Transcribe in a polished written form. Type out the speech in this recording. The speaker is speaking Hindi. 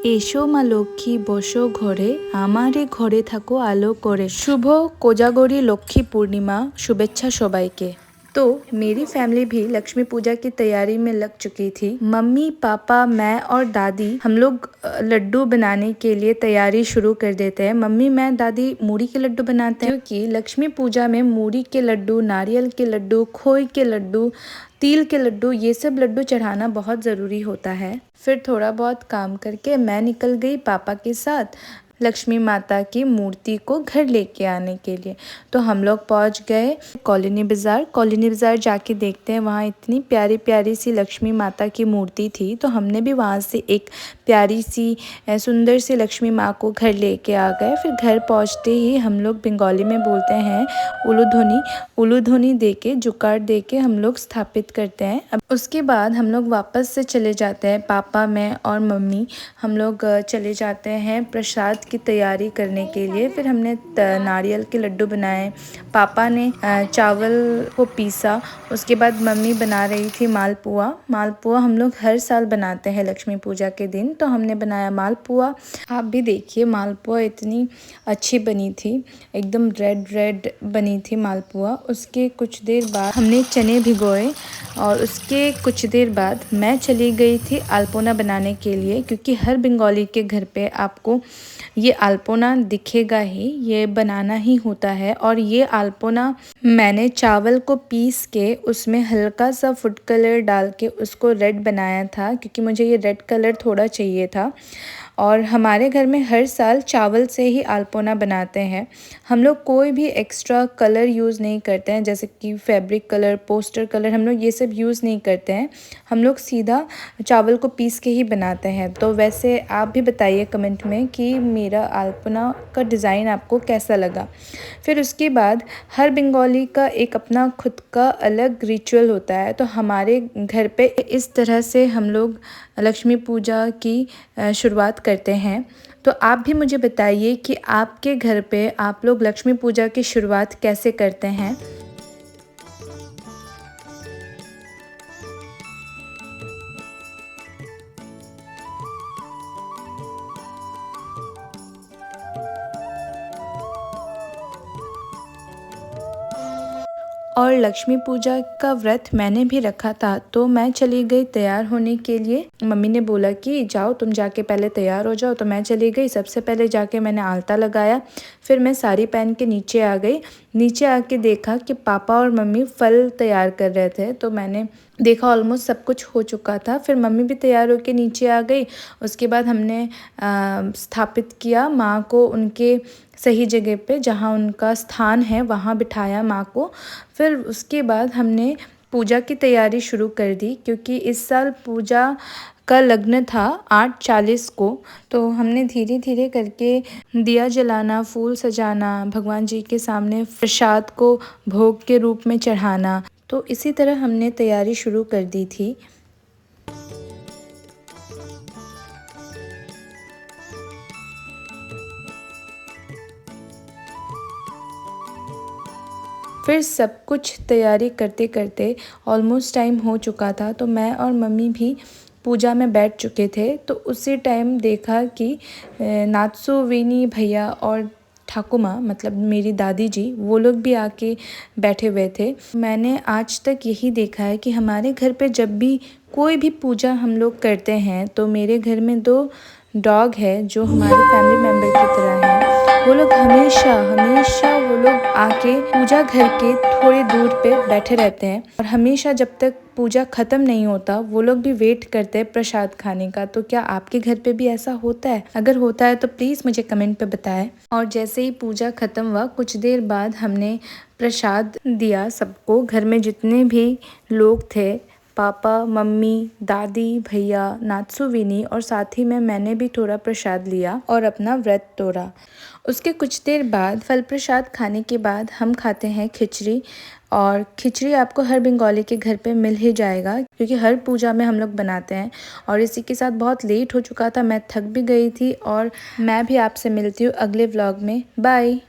এসো মা লক্ষ্মী বসো ঘরে আমারে ঘরে থাকো আলো করে। शुभ कोजागरी लक्ष्मी पूर्णिमा शुभेच्छा सबाइके। तो मेरी फैमिली भी लक्ष्मी पूजा की तैयारी में लग चुकी थी। मम्मी पापा मैं और दादी हम लोग लड्डू बनाने के लिए तैयारी शुरू कर देते हैं। मम्मी मैं दादी मूढ़ी के लड्डू बनाते हैं क्योंकि लक्ष्मी पूजा में मूढ़ी के लड्डू, नारियल के लड्डू, खोए के लड्डू, तिल के लड्डू, ये सब लड्डू चढ़ाना बहुत ज़रूरी होता है। फिर थोड़ा बहुत काम करके मैं निकल गई पापा के साथ लक्ष्मी माता की मूर्ति को घर लेके आने के लिए। तो हम लोग पहुंच गए कॉलोनी बाज़ार जाके देखते हैं, वहाँ इतनी प्यारी प्यारी सी लक्ष्मी माता की मूर्ति थी। तो हमने भी वहाँ से एक प्यारी सी सुंदर सी लक्ष्मी माँ को घर लेके आ गए। फिर घर पहुँचते ही हम लोग बंगाली में बोलते हैं उलूधुनी दे के, जुगाड़ दे के हम लोग स्थापित करते हैं। अब उसके बाद हम लोग वापस से चले जाते हैं, पापा मैं और मम्मी हम लोग चले जाते हैं प्रसाद की तैयारी करने के लिए। फिर हमने नारियल के लड्डू बनाए, पापा ने चावल को पीसा, उसके बाद मम्मी बना रही थी मालपुआ हम लोग हर साल बनाते हैं लक्ष्मी पूजा के दिन। तो हमने बनाया मालपुआ। आप भी देखिए मालपुआ इतनी अच्छी बनी थी, एकदम रेड बनी थी मालपुआ। उसके कुछ देर बाद हमने चने भिगोए और उसके कुछ देर बाद मैं चली गई थी अल्पोना बनाने के लिए, क्योंकि हर बंगाली के घर पे आपको ये अल्पोना दिखेगा ही, ये बनाना ही होता है। और ये अल्पोना मैंने चावल को पीस के उसमें हल्का सा फूड कलर डाल के उसको रेड बनाया था, क्योंकि मुझे ये रेड कलर थोड़ा चाहिए था। और हमारे घर में हर साल चावल से ही अल्पोना बनाते हैं। हम लोग कोई भी एक्स्ट्रा कलर यूज़ नहीं करते हैं, जैसे कि फैब्रिक कलर, पोस्टर कलर, हम लोग ये सब यूज़ नहीं करते हैं। हम लोग सीधा चावल को पीस के ही बनाते हैं। तो वैसे आप भी बताइए कमेंट में कि मेरा अल्पोना का डिज़ाइन आपको कैसा लगा। फिर उसके बाद हर बंगाली का एक अपना खुद का अलग रिचुअल होता है। तो हमारे घर पे इस तरह से हम लोग लक्ष्मी पूजा की शुरुआत करते हैं। तो आप भी मुझे बताइए कि आपके घर पे आप लोग लक्ष्मी पूजा की शुरुआत कैसे करते हैं। और लक्ष्मी पूजा का व्रत मैंने भी रखा था, तो मैं चली गई तैयार होने के लिए। मम्मी ने बोला कि जाओ तुम जाके पहले तैयार हो जाओ, तो मैं चली गई। सबसे पहले जाके मैंने आलता लगाया, फिर मैं साड़ी पहन के नीचे आ गई। नीचे आके देखा कि पापा और मम्मी फल तैयार कर रहे थे, तो मैंने देखा ऑलमोस्ट सब कुछ हो चुका था। फिर मम्मी भी तैयार होके नीचे आ गई। उसके बाद हमने स्थापित किया माँ को उनके सही जगह पे, जहाँ उनका स्थान है वहाँ बिठाया माँ को। फिर उसके बाद हमने पूजा की तैयारी शुरू कर दी, क्योंकि इस साल पूजा का लग्न था 8:40 को। तो हमने धीरे धीरे करके दिया जलाना, फूल सजाना, भगवान जी के सामने प्रसाद को भोग के रूप में चढ़ाना, तो इसी तरह हमने तैयारी शुरू कर दी थी। फिर सब कुछ तैयारी करते करते ऑलमोस्ट टाइम हो चुका था। तो मैं और मम्मी भी पूजा में बैठ चुके थे। तो उसी टाइम देखा कि नात्सु वेनी भैया और ठाकुमा, मतलब मेरी दादी जी, वो लोग भी आके बैठे हुए थे। मैंने आज तक यही देखा है कि हमारे घर पे जब भी कोई भी पूजा हम लोग करते हैं, तो मेरे घर में 2 डॉग है जो हमारे फैमिली मेम्बर की तरह हैं। वो लोग हमेशा वो लोग आके पूजा घर के थोड़ी दूर पे बैठे रहते हैं, और हमेशा जब तक पूजा ख़त्म नहीं होता वो लोग भी वेट करते हैं प्रसाद खाने का। तो क्या आपके घर पे भी ऐसा होता है? अगर होता है तो प्लीज़ मुझे कमेंट पे बताएं। और जैसे ही पूजा ख़त्म हुआ कुछ देर बाद हमने प्रसाद दिया सबको। घर में जितने भी लोग थे, पापा, मम्मी, दादी, भैया, नात्सु विनी, और साथ ही में मैंने भी थोड़ा प्रसाद लिया और अपना व्रत तोड़ा। उसके कुछ देर बाद फल प्रसाद खाने के बाद हम खाते हैं खिचड़ी। और खिचड़ी आपको हर बंगाली के घर पे मिल ही जाएगा, क्योंकि हर पूजा में हम लोग बनाते हैं। और इसी के साथ बहुत लेट हो चुका था, मैं थक भी गई थी। और मैं भी आपसे मिलती हूँ अगले व्लॉग में। बाय।